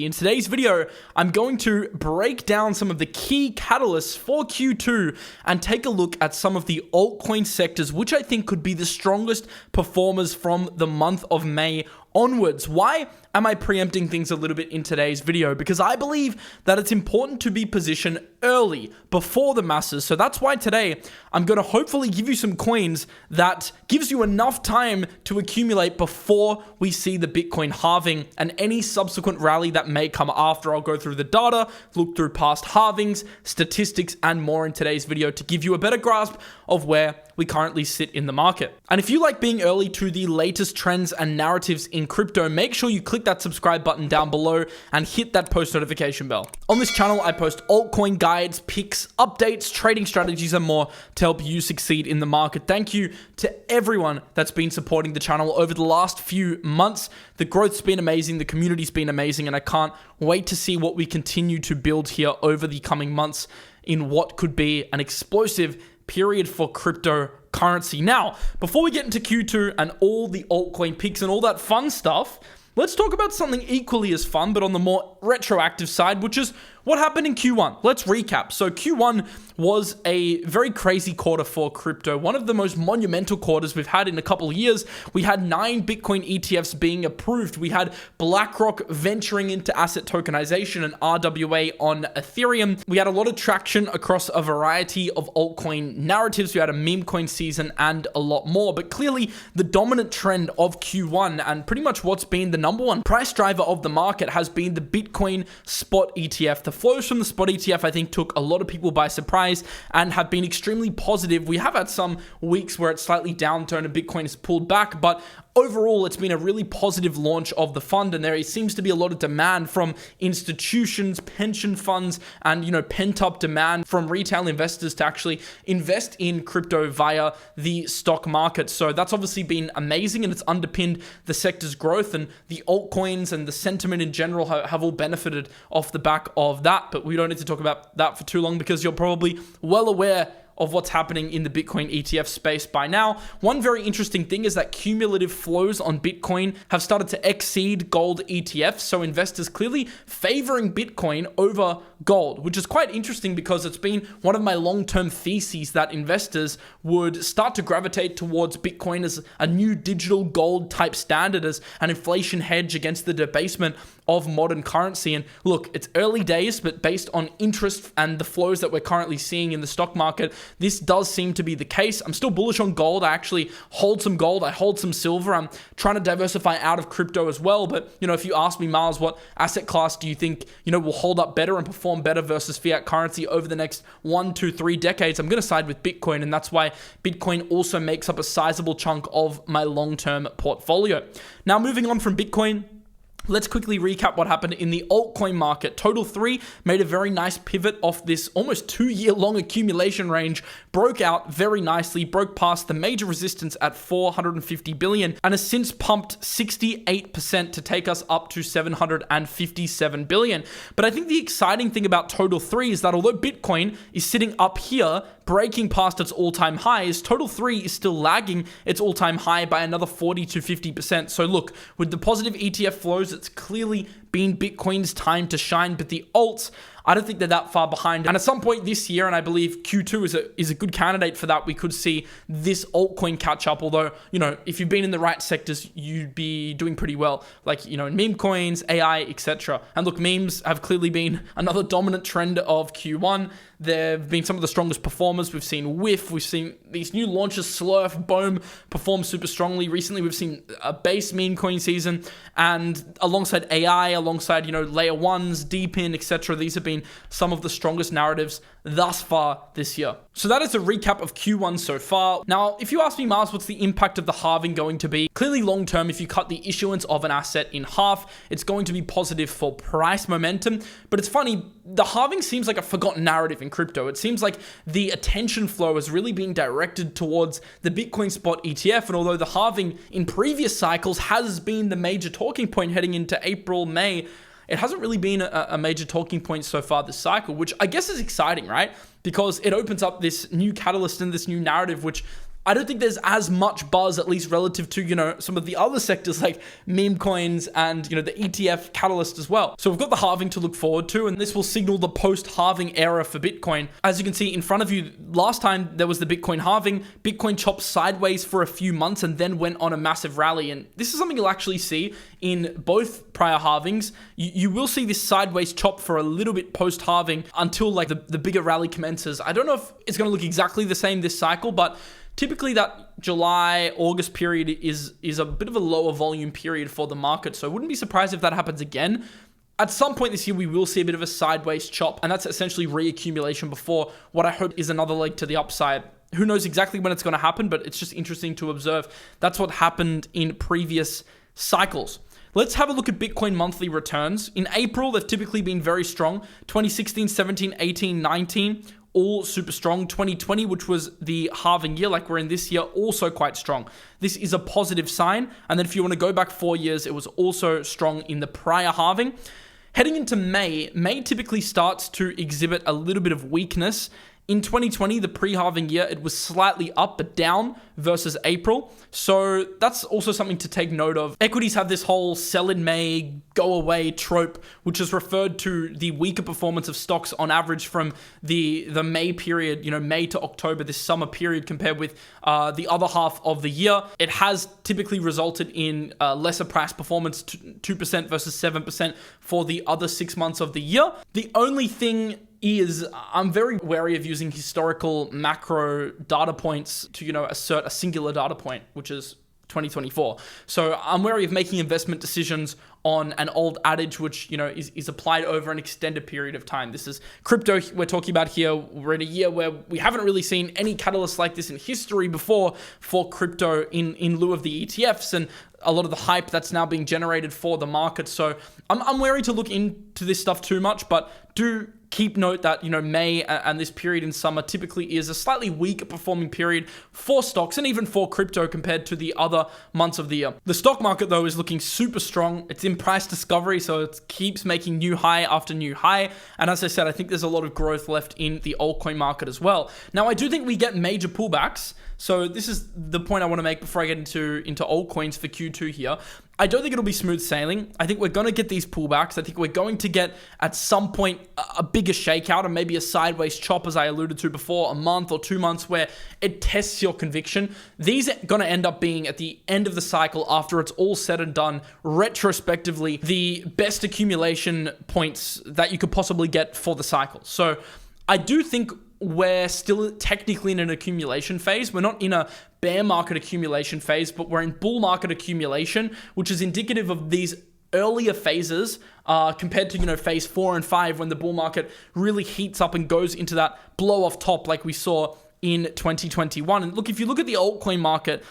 In today's video, I'm going to break down some of the key catalysts for Q2 and take a look at some of the altcoin sectors, which I think could be the strongest performers from the month of May onwards. Why am I preempting things a little bit in today's video? Because I believe that it's important to be positioned early, before the masses. So that's why today I'm going to hopefully give you some coins that gives you enough time to accumulate before we see the Bitcoin halving and any subsequent rally that may come after. I'll go through the data, look through past halvings, statistics, and more in today's video to give you a better grasp of where we currently sit in the market. And if you like being early to the latest trends and narratives in crypto, make sure you click that subscribe button down below and hit that post notification bell. On this channel, I post altcoin guides, picks, updates, trading strategies, and more to help you succeed in the market. Thank you to everyone that's been supporting the channel over the last few months. The growth's been amazing, the community's been amazing, and I can't wait to see what we continue to build here over the coming months in what could be an explosive period for cryptocurrency. Now, before we get into Q2 and all the altcoin picks and all that fun stuff, let's talk about something equally as fun, but on the more retroactive side, which is what happened in Q1. Let's recap. So Q1 was a very crazy quarter for crypto, one of the most monumental quarters we've had in a couple of years. We had 9 Bitcoin ETFs being approved. We had BlackRock venturing into asset tokenization and RWA on Ethereum. We had a lot of traction across a variety of altcoin narratives. We had a meme coin season and a lot more. But clearly, the dominant trend of Q1 and pretty much what's been the number one price driver of the market has been the Bitcoin spot ETF. The flows from the spot ETF, I think, took a lot of people by surprise and have been extremely positive. We have had some weeks where it's slightly downturned and Bitcoin has pulled back, but overall, it's been a really positive launch of the fund, and there seems to be a lot of demand from institutions, pension funds, and pent-up demand from retail investors to actually invest in crypto via the stock market. So that's obviously been amazing, and it's underpinned the sector's growth, and the altcoins and the sentiment in general have all benefited off the back of that. But we don't need to talk about that for too long because you're probably well aware of what's happening in the Bitcoin ETF space by now. One very interesting thing is that cumulative flows on Bitcoin have started to exceed gold ETFs, so investors clearly favoring Bitcoin over gold, which is quite interesting because it's been one of my long-term theses that investors would start to gravitate towards Bitcoin as a new digital gold type standard, as an inflation hedge against the debasement of modern currency. And look, it's early days, but based on interest and the flows that we're currently seeing in the stock market, this does seem to be the case. I'm still bullish on gold. I actually hold some gold. I hold some silver. I'm trying to diversify out of crypto as well. But, if you ask me, Miles, what asset class do you think, will hold up better and perform better versus fiat currency over the next 1, 2, 3 decades? I'm going to side with Bitcoin, and that's why Bitcoin also makes up a sizable chunk of my long-term portfolio. Now, moving on from Bitcoin, let's quickly recap what happened in the altcoin market. Total 3 made a very nice pivot off this almost 2-year-long accumulation range, broke out very nicely, broke past the major resistance at 450 billion, and has since pumped 68% to take us up to 757 billion. But I think the exciting thing about Total 3 is that although Bitcoin is sitting up here, breaking past its all-time highs, Total 3 is still lagging its all-time high by another 40 to 50%. So look, with the positive ETF flows, it's clearly been Bitcoin's time to shine, but the alts, I don't think they're that far behind. And at some point this year, and I believe Q2 is a good candidate for that, we could see this altcoin catch up. Although, if you've been in the right sectors, you'd be doing pretty well. Like, in meme coins, AI, etc. And look, memes have clearly been another dominant trend of Q1. They've been some of the strongest performers. We've seen WIF, we've seen these new launches, Slurf, Bohm, perform super strongly. Recently, we've seen a base meme coin season, and alongside AI, alongside, layer ones, DePIN, etc. These have been some of the strongest narratives thus far this year. So that is a recap of Q1 so far. Now, if you ask me, Mars, what's the impact of the halving going to be? Clearly long-term, if you cut the issuance of an asset in half, it's going to be positive for price momentum. But it's funny, the halving seems like a forgotten narrative in crypto. It seems like the attention flow has really been directed towards the Bitcoin spot ETF. And although the halving in previous cycles has been the major talking point heading into April, May, it hasn't really been a major talking point so far this cycle, which I guess is exciting, right? Because it opens up this new catalyst and this new narrative, which I don't think there's as much buzz, at least relative to, some of the other sectors like meme coins and, the ETF catalyst as well. So we've got the halving to look forward to, and this will signal the post-halving era for Bitcoin. As you can see in front of you, last time there was the Bitcoin halving, Bitcoin chopped sideways for a few months and then went on a massive rally. And this is something you'll actually see in both prior halvings. You will see this sideways chop for a little bit post-halving until like the bigger rally commences. I don't know if it's going to look exactly the same this cycle, but typically that July, August period is a bit of a lower volume period for the market. So I wouldn't be surprised if that happens again. At some point this year, we will see a bit of a sideways chop, and that's essentially reaccumulation before what I hope is another leg to the upside. Who knows exactly when it's going to happen, but it's just interesting to observe. That's what happened in previous cycles. Let's have a look at Bitcoin monthly returns. In April, they've typically been very strong. 2016, 17, 18, 19, all super strong. 2020, which was the halving year like we're in this year, also quite strong. This is a positive sign. And then if you want to go back 4 years, it was also strong in the prior halving. Heading into May typically starts to exhibit a little bit of weakness. In 2020, the pre-halving year, it was slightly up but down versus April. So that's also something to take note of. Equities have this whole sell in May, go away trope, which is referred to the weaker performance of stocks on average from the May period, May to October, this summer period compared with the other half of the year. It has typically resulted in lesser price performance, 2% versus 7% for the other 6 months of the year. The only thing is I'm very wary of using historical macro data points to, assert a singular data point, which is 2024. So I'm wary of making investment decisions on an old adage, which, is applied over an extended period of time. This is crypto we're talking about here. We're in a year where we haven't really seen any catalyst like this in history before for crypto in lieu of the ETFs and a lot of the hype that's now being generated for the market. So I'm wary to look into this stuff too much, but do keep note that, May and this period in summer typically is a slightly weaker performing period for stocks and even for crypto compared to the other months of the year. The stock market, though, is looking super strong. It's in price discovery, so it keeps making new high after new high. And as I said, I think there's a lot of growth left in the altcoin market as well. Now, I do think we get major pullbacks. So this is the point I want to make before I get into altcoins for Q2 here. I don't think it'll be smooth sailing. I think we're going to get these pullbacks. I think we're going to get, at some point, a bigger shakeout and maybe a sideways chop, as I alluded to before, a month or 2 months where it tests your conviction. These are going to end up being, at the end of the cycle, after it's all said and done, retrospectively, the best accumulation points that you could possibly get for the cycle. So I do think we're still technically in an accumulation phase. We're not in a bear market accumulation phase, but we're in bull market accumulation, which is indicative of these earlier phases compared to, phase 4 and 5 when the bull market really heats up and goes into that blow off top like we saw in 2021. And look, if you look at the altcoin market,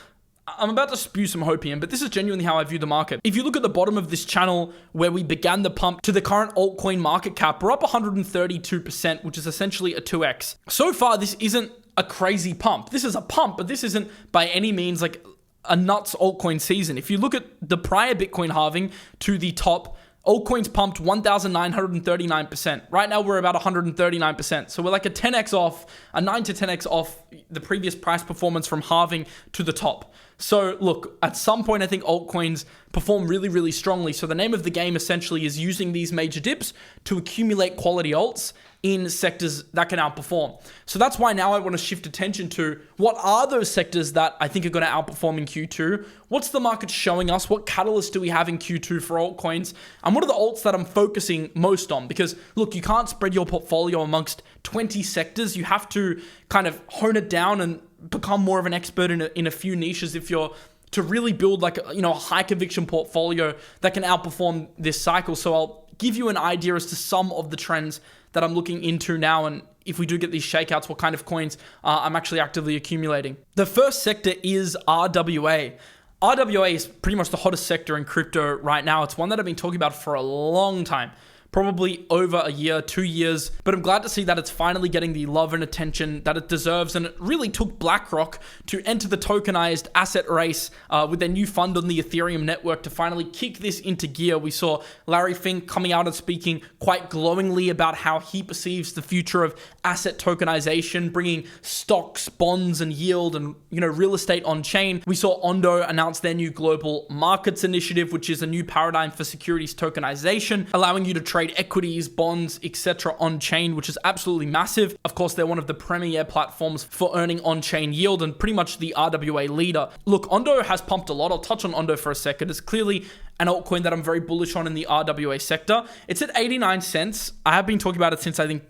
I'm about to spew some hope here, but this is genuinely how I view the market. If you look at the bottom of this channel where we began the pump to the current altcoin market cap, we're up 132%, which is essentially a 2x. So far, this isn't a crazy pump. This is a pump, but this isn't by any means like a nuts altcoin season. If you look at the prior Bitcoin halving to the top, altcoins pumped 1,939%. Right now, we're about 139%. So we're like a 10x off, a 9 to 10x off the previous price performance from halving to the top. So look, at some point, I think altcoins perform really, really strongly. So the name of the game essentially is using these major dips to accumulate quality alts in sectors that can outperform. So that's why now I want to shift attention to what are those sectors that I think are going to outperform in Q2? What's the market showing us? What catalysts do we have in Q2 for altcoins? And what are the alts that I'm focusing most on? Because look, you can't spread your portfolio amongst 20 sectors. You have to kind of hone it down and become more of an expert in a few niches if you're to really build like a high conviction portfolio that can outperform this cycle. So I'll give you an idea as to some of the trends that I'm looking into now, and if we do get these shakeouts, what kind of coins I'm actually actively accumulating. The first sector is RWA. RWA is pretty much the hottest sector in crypto right now. It's one that I've been talking about for a long time. probably over a year, 2 years. But I'm glad to see that it's finally getting the love and attention that it deserves. And it really took BlackRock to enter the tokenized asset race with their new fund on the Ethereum network to finally kick this into gear. We saw Larry Fink coming out and speaking quite glowingly about how he perceives the future of asset tokenization, bringing stocks, bonds, and yield and real estate on chain. We saw Ondo announce their new global markets initiative, which is a new paradigm for securities tokenization, allowing you to trade equities, bonds, etc. on chain, which is absolutely massive. Of course, they're one of the premier platforms for earning on-chain yield and pretty much the RWA leader. Look, Ondo has pumped a lot. I'll touch on Ondo for a second. It's clearly an altcoin that I'm very bullish on in the RWA sector. It's at 89 cents. I have been talking about it since I think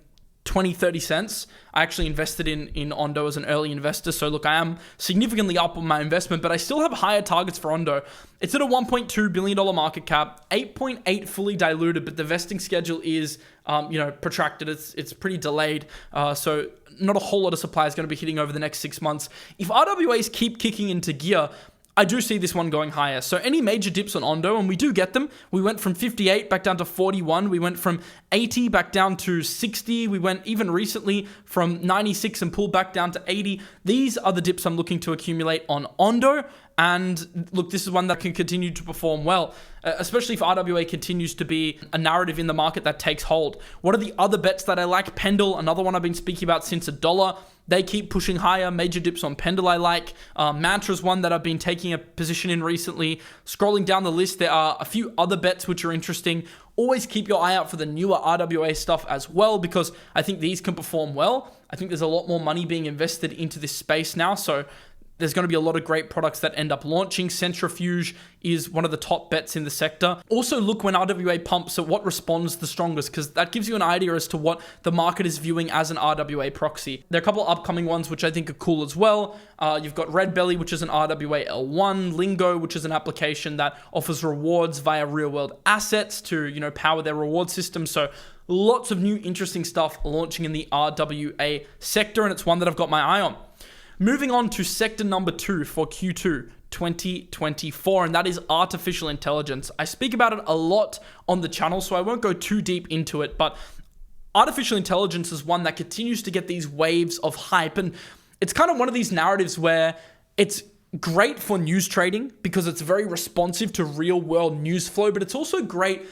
20-30 cents. I actually invested in Ondo as an early investor. So look, I am significantly up on my investment, but I still have higher targets for Ondo. It's at a $1.2 billion market cap, 8.8 fully diluted, but the vesting schedule is, protracted. It's pretty delayed. So not a whole lot of supply is going to be hitting over the next 6 months. If RWAs keep kicking into gear, I do see this one going higher. So any major dips on Ondo, and we do get them. We went from 58 back down to 41. We went from 80 back down to 60. We went even recently from 96 and pulled back down to 80. These are the dips I'm looking to accumulate on Ondo. And look, this is one that can continue to perform well, especially if RWA continues to be a narrative in the market that takes hold. What are the other bets that I like? Pendle, another one I've been speaking about since $1. They keep pushing higher. Major dips on Pendle I like. Mantra's one that I've been taking a position in recently. Scrolling down the list, there are a few other bets which are interesting. Always keep your eye out for the newer RWA stuff as well, because I think these can perform well. I think there's a lot more money being invested into this space now, so there's going to be a lot of great products that end up launching. Centrifuge is one of the top bets in the sector. Also look when RWA pumps at what responds the strongest, because that gives you an idea as to what the market is viewing as an RWA proxy. There are a couple of upcoming ones which I think are cool as well. You've got Red Belly, which is an RWA L1, Lingo, which is an application that offers rewards via real-world assets to power their reward system. So lots of new interesting stuff launching in the RWA sector, and it's one that I've got my eye on. Moving on to sector number 2 for Q2 2024, and that is artificial intelligence. I speak about it a lot on the channel, so I won't go too deep into it, but artificial intelligence is one that continues to get these waves of hype, and it's kind of one of these narratives where it's great for news trading because it's very responsive to real-world news flow, but it's also great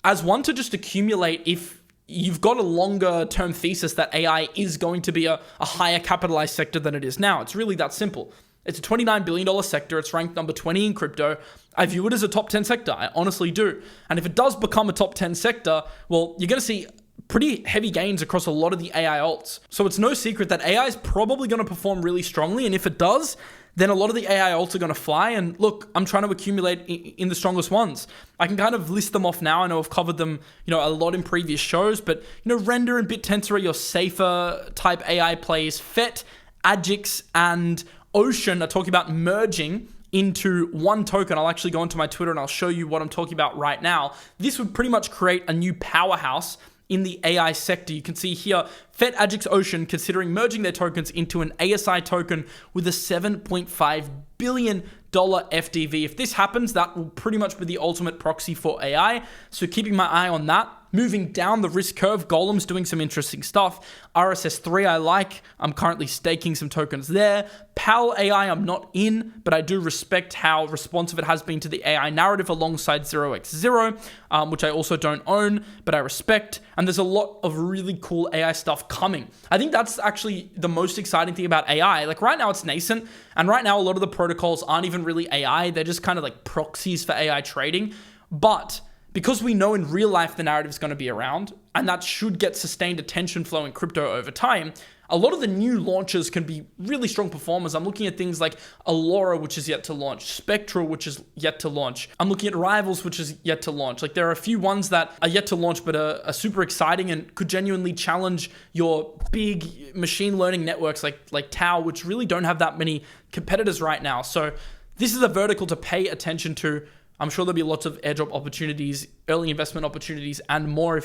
as one to just accumulate if you've got a longer term thesis that AI is going to be a higher capitalized sector than it is now. It's really that simple. It's a $29 billion sector. It's ranked number 20 in crypto. I view it as a top 10 sector. I honestly do. And if it does become a top 10 sector, well, you're going to see pretty heavy gains across a lot of the AI alts. So it's no secret that AI is probably going to perform really strongly. And if it does, then a lot of the AI alts are going to fly. And look, I'm trying to accumulate in the strongest ones. I can kind of list them off now. I know I've covered them, a lot in previous shows, but, Render and BitTensor are your safer type AI plays. FET, Agix, and Ocean are talking about merging into one token. I'll actually go onto my Twitter and I'll show you what I'm talking about right now. This would pretty much create a new powerhouse in the AI sector. You can see here, FET, Agix, Ocean considering merging their tokens into an ASI token with a $7.5 billion FDV. If this happens, that will pretty much be the ultimate proxy for AI. So keeping my eye on that. Moving down the risk curve, Golem's doing some interesting stuff. RSS3 I like. I'm currently staking some tokens there. PAL AI I'm not in, but I do respect how responsive it has been to the AI narrative alongside 0x0, which I also don't own, but I respect. And there's a lot of really cool AI stuff coming. I think that's actually the most exciting thing about AI. Like right now it's nascent, and right now a lot of the protocols aren't even really AI. They're just kind of like proxies for AI trading. But because we know in real life the narrative is going to be around, and that should get sustained attention flow in crypto over time, a lot of the new launches can be really strong performers. I'm looking at things like Allura, which is yet to launch, Spectral, which is yet to launch. I'm looking at Rivals, which is yet to launch. Like there are a few ones that are yet to launch, but are super exciting and could genuinely challenge your big machine learning networks like Tau, which really don't have that many competitors right now. So this is a vertical to pay attention to. I'm sure there'll be lots of airdrop opportunities, early investment opportunities, and more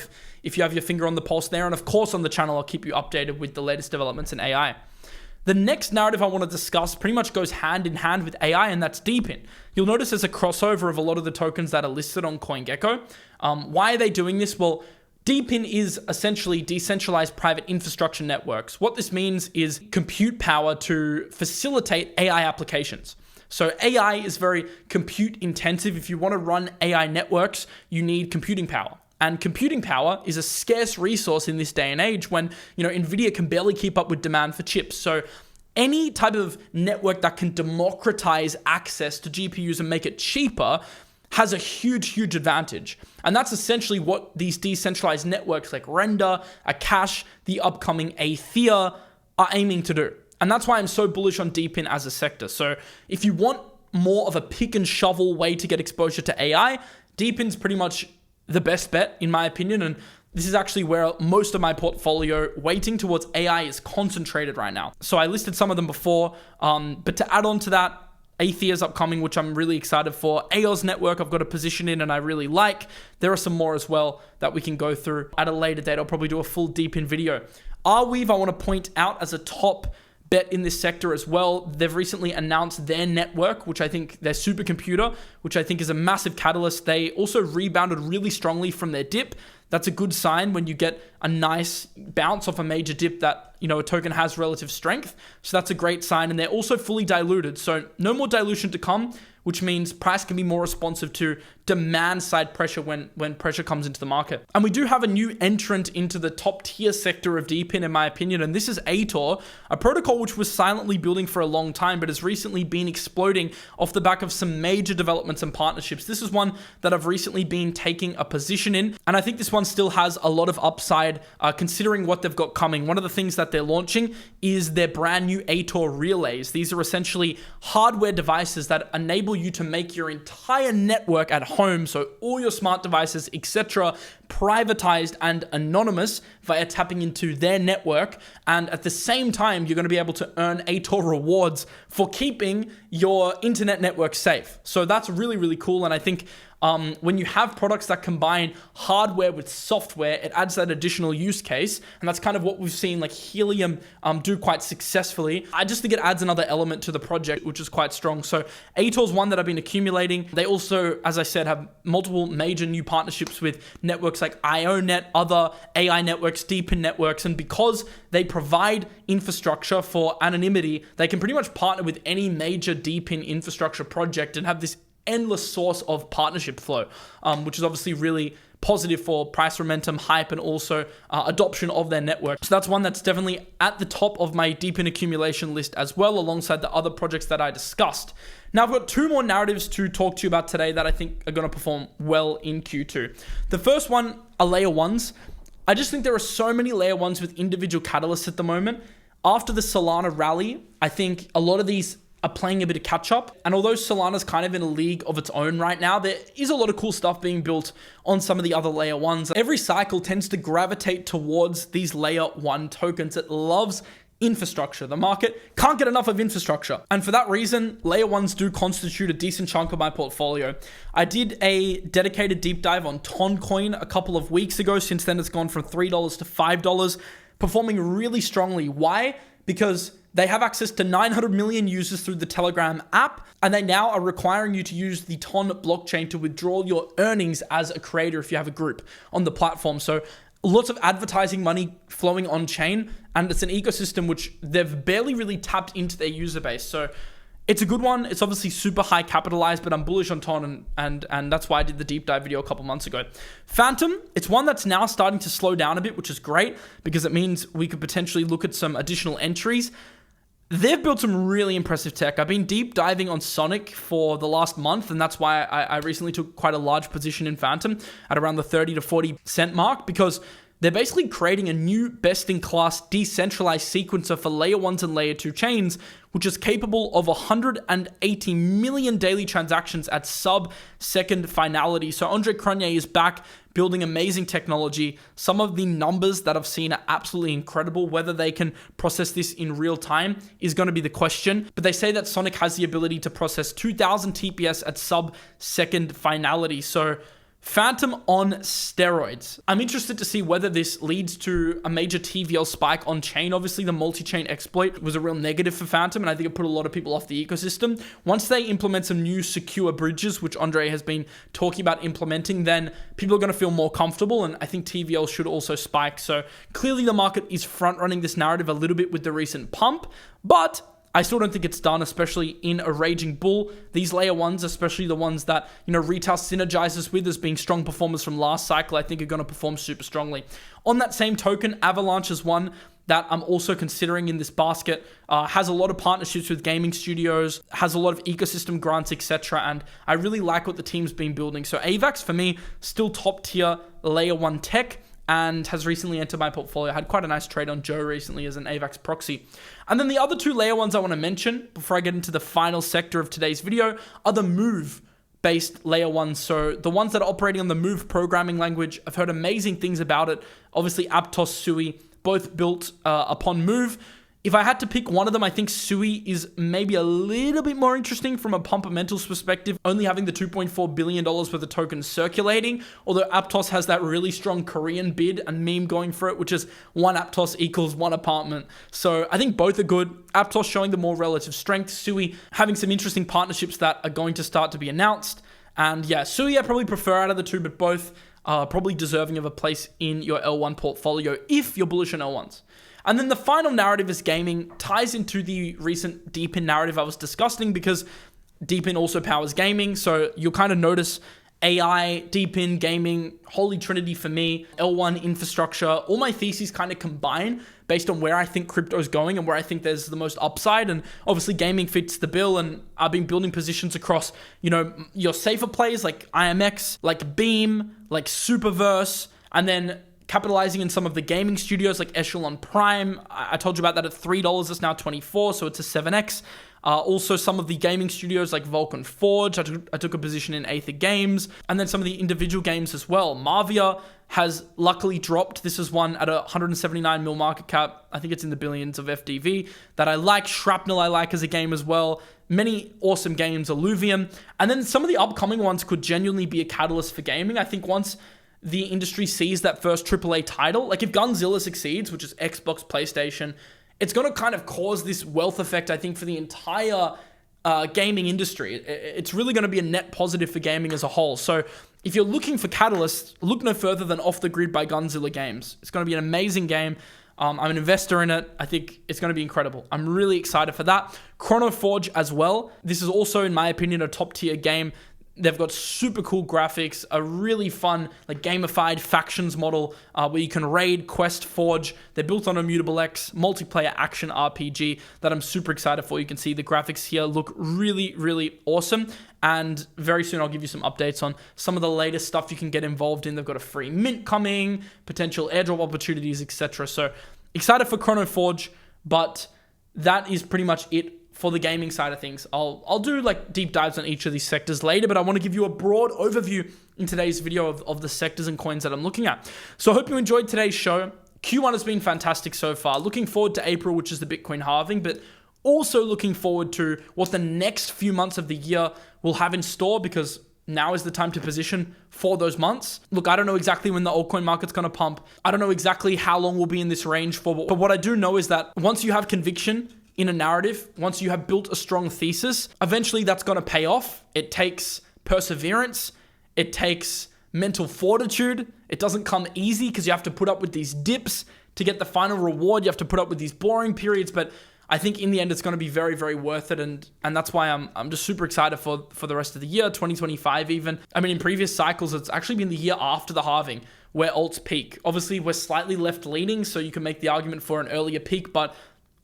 if you have your finger on the pulse there. And of course, on the channel, I'll keep you updated with the latest developments in AI. The next narrative I want to discuss pretty much goes hand in hand with AI, and that's DePIN. You'll notice there's a crossover of a lot of the tokens that are listed on CoinGecko. Why are they doing this? Well, DePIN is essentially decentralized private infrastructure networks. What this means is compute power to facilitate AI applications. So AI is very compute intensive. If you want to run AI networks, you need computing power. And computing power is a scarce resource in this day and age when, NVIDIA can barely keep up with demand for chips. So any type of network that can democratize access to GPUs and make it cheaper has a huge advantage. And that's essentially what these decentralized networks like Render, Akash, the upcoming Aethea are aiming to do. And that's why I'm so bullish on DePIN as a sector. So if you want more of a pick and shovel way to get exposure to AI, DePIN's pretty much the best bet in my opinion. And this is actually where most of my portfolio weighting towards AI is concentrated right now. So I listed some of them before, but to add on to that, Aethea's upcoming, which I'm really excited for. AOS Network, I've got a position in and I really like. There are some more as well that we can go through at a later date. I'll probably do a full DePIN video. Arweave, I want to point out as a top bet in this sector as well. They've recently announced their network, which I think their supercomputer, which I think is a massive catalyst. They also rebounded really strongly from their dip. That's a good sign when you get a nice bounce off a major dip that, a token has relative strength. So that's a great sign. And they're also fully diluted. So no more dilution to come, which means price can be more responsive to demand side pressure when pressure comes into the market. And we do have a new entrant into the top tier sector of DePIN, in my opinion, and this is Ator, a protocol which was silently building for a long time, but has recently been exploding off the back of some major developments and partnerships. This is one that I've recently been taking a position in, and I think this one still has a lot of upside considering what they've got coming. One of the things that they're launching is their brand new Ator relays. These are essentially hardware devices that enable you to make your entire network at home, so all your smart devices, etc., privatized and anonymous via tapping into their network. And at the same time, you're going to be able to earn Ator rewards for keeping your internet network safe. So that's really cool. And I think when you have products that combine hardware with software, it adds that additional use case. And that's kind of what we've seen like Helium do quite successfully. I just think it adds another element to the project, which is quite strong. So Ator's one that I've been accumulating. They also, as I said, have multiple major new partnerships with networks like IONET, other AI networks, DePIN networks. And because they provide infrastructure for anonymity, they can pretty much partner with any major DePIN infrastructure project and have this endless source of partnership flow, which is obviously really positive for price momentum, hype, and also adoption of their network. So that's one that's definitely at the top of my DePIN accumulation list as well, alongside the other projects that I discussed. Now, I've got two more narratives to talk to you about today that I think are going to perform well in Q2. The first one are layer ones. I just think there are so many layer ones with individual catalysts at the moment. After the Solana rally, I think a lot of these are playing a bit of catch up. And although Solana's kind of in a league of its own right now, there is a lot of cool stuff being built on some of the other layer ones. Every cycle tends to gravitate towards these layer one tokens. It loves infrastructure. The market can't get enough of infrastructure. And for that reason, layer ones do constitute a decent chunk of my portfolio. I did a dedicated deep dive on Toncoin a couple of weeks ago. Since then, it's gone from $3 to $5, performing really strongly. Why? Because they have access to 900 million users through the Telegram app, and they now are requiring you to use the Ton blockchain to withdraw your earnings as a creator if you have a group on the platform. So lots of advertising money flowing on chain, and it's an ecosystem which they've barely really tapped into their user base. So it's a good one. It's obviously super high capitalized, but I'm bullish on Ton, and that's why I did the deep dive video a couple months ago. Phantom, it's one that's now starting to slow down a bit, which is great because it means we could potentially look at some additional entries. They've built some really impressive tech. I've been deep diving on Sonic for the last month, and that's why I recently took quite a large position in Phantom at around the 30 to 40 cent mark, because they're basically creating a new best-in-class decentralized sequencer for layer ones and layer two chains, which is capable of 180 million daily transactions at sub-second finality. So Andre Cronje is back building amazing technology. Some of the numbers that I've seen are absolutely incredible. Whether they can process this in real time is going to be the question. But they say that Sonic has the ability to process 2000 TPS at sub-second finality. So Phantom on steroids. I'm interested to see whether this leads to a major TVL spike on chain. Obviously, the multi-chain exploit was a real negative for Phantom, and I think it put a lot of people off the ecosystem. Once they implement some new secure bridges, which Andre has been talking about implementing, then people are going to feel more comfortable, and I think TVL should also spike. So clearly the market is front-running this narrative a little bit with the recent pump, but I still don't think it's done, especially in a raging bull. These layer ones, especially the ones that, retail synergizes with as being strong performers from last cycle, I think are going to perform super strongly. On that same token, Avalanche is one that I'm also considering in this basket. Has a lot of partnerships with gaming studios, has a lot of ecosystem grants, etc. And I really like what the team's been building. So AVAX, for me, still top tier layer one tech, and has recently entered my portfolio. I had quite a nice trade on Joe recently as an AVAX proxy. And then the other two layer ones I want to mention before I get into the final sector of today's video are the Move-based layer ones. So the ones that are operating on the Move programming language. I've heard amazing things about it. Obviously, Aptos, Sui, both built upon Move. If I had to pick one of them, I think Sui is maybe a little bit more interesting from a Pumpamentals perspective, only having the $2.4 billion worth of tokens circulating, although Aptos has that really strong Korean bid and meme going for it, which is one Aptos equals one apartment. So I think both are good. Aptos showing the more relative strength, Sui having some interesting partnerships that are going to start to be announced. And yeah, Sui I probably prefer out of the two, but both are probably deserving of a place in your L1 portfolio if you're bullish on L1s. And then the final narrative is gaming, ties into the recent DePIN narrative I was discussing because DePIN also powers gaming. So you'll kind of notice AI, DePIN, gaming, holy trinity for me, L1 infrastructure, all my theses kind of combine based on where I think crypto is going and where I think there's the most upside. And obviously gaming fits the bill, and I've been building positions across, your safer plays like IMX, like Beam, like Superverse, and then capitalizing in some of the gaming studios like Echelon Prime. I told you about that at $3. It's now 24, so it's a 7x. Also, some of the gaming studios like Vulcan Forge. I took a position in Aether Games. And then some of the individual games as well. Marvia has luckily dropped. This is one at a 179 mil market cap. I think it's in the billions of FDV that I like. Shrapnel I like as a game as well. Many awesome games, Illuvium. And then some of the upcoming ones could genuinely be a catalyst for gaming. I think once the industry sees that first AAA title, like if Gunzilla succeeds, which is Xbox, PlayStation, it's going to kind of cause this wealth effect, I think, for the entire gaming industry. It's really going to be a net positive for gaming as a whole. So if you're looking for catalysts, look no further than Off the Grid by Gunzilla Games. It's going to be an amazing game. I'm an investor in it. I think it's going to be incredible. I'm really excited for that. Chrono Forge as well. This is also, in my opinion, a top tier game. They've got super cool graphics, a really fun, like gamified factions model where you can raid, quest, forge. They're built on Immutable X, multiplayer action RPG that I'm super excited for. You can see the graphics here look really, really awesome. And very soon I'll give you some updates on some of the latest stuff you can get involved in. They've got a free mint coming, potential airdrop opportunities, etc. So excited for Chrono Forge, but that is pretty much it for the gaming side of things. I'll do like deep dives on each of these sectors later, but I want to give you a broad overview in today's video of the sectors and coins that I'm looking at. So I hope you enjoyed today's show. Q1 has been fantastic so far. Looking forward to April, which is the Bitcoin halving, but also looking forward to what the next few months of the year will have in store, because now is the time to position for those months. Look, I don't know exactly when the altcoin market's going to pump. I don't know exactly how long we'll be in this range for, but what I do know is that once you have conviction in a narrative, once you have built a strong thesis, eventually that's going to pay off. It takes perseverance. It takes mental fortitude. It doesn't come easy because you have to put up with these dips to get the final reward. You have to put up with these boring periods, but I think in the end it's going to be very, very worth it, and that's why I'm just super excited for the rest of the year, 2025 even. I mean, in previous cycles, it's actually been the year after the halving where alts peak. Obviously, we're slightly left leaning, so you can make the argument for an earlier peak, but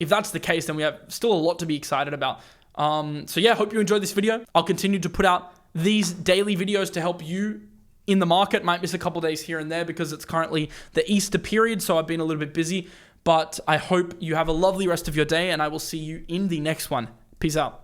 if that's the case, then we have still a lot to be excited about. So yeah, hope you enjoyed this video. I'll continue to put out these daily videos to help you in the market. Might miss a couple days here and there because it's currently the Easter period, so I've been a little bit busy. But I hope you have a lovely rest of your day, and I will see you in the next one. Peace out.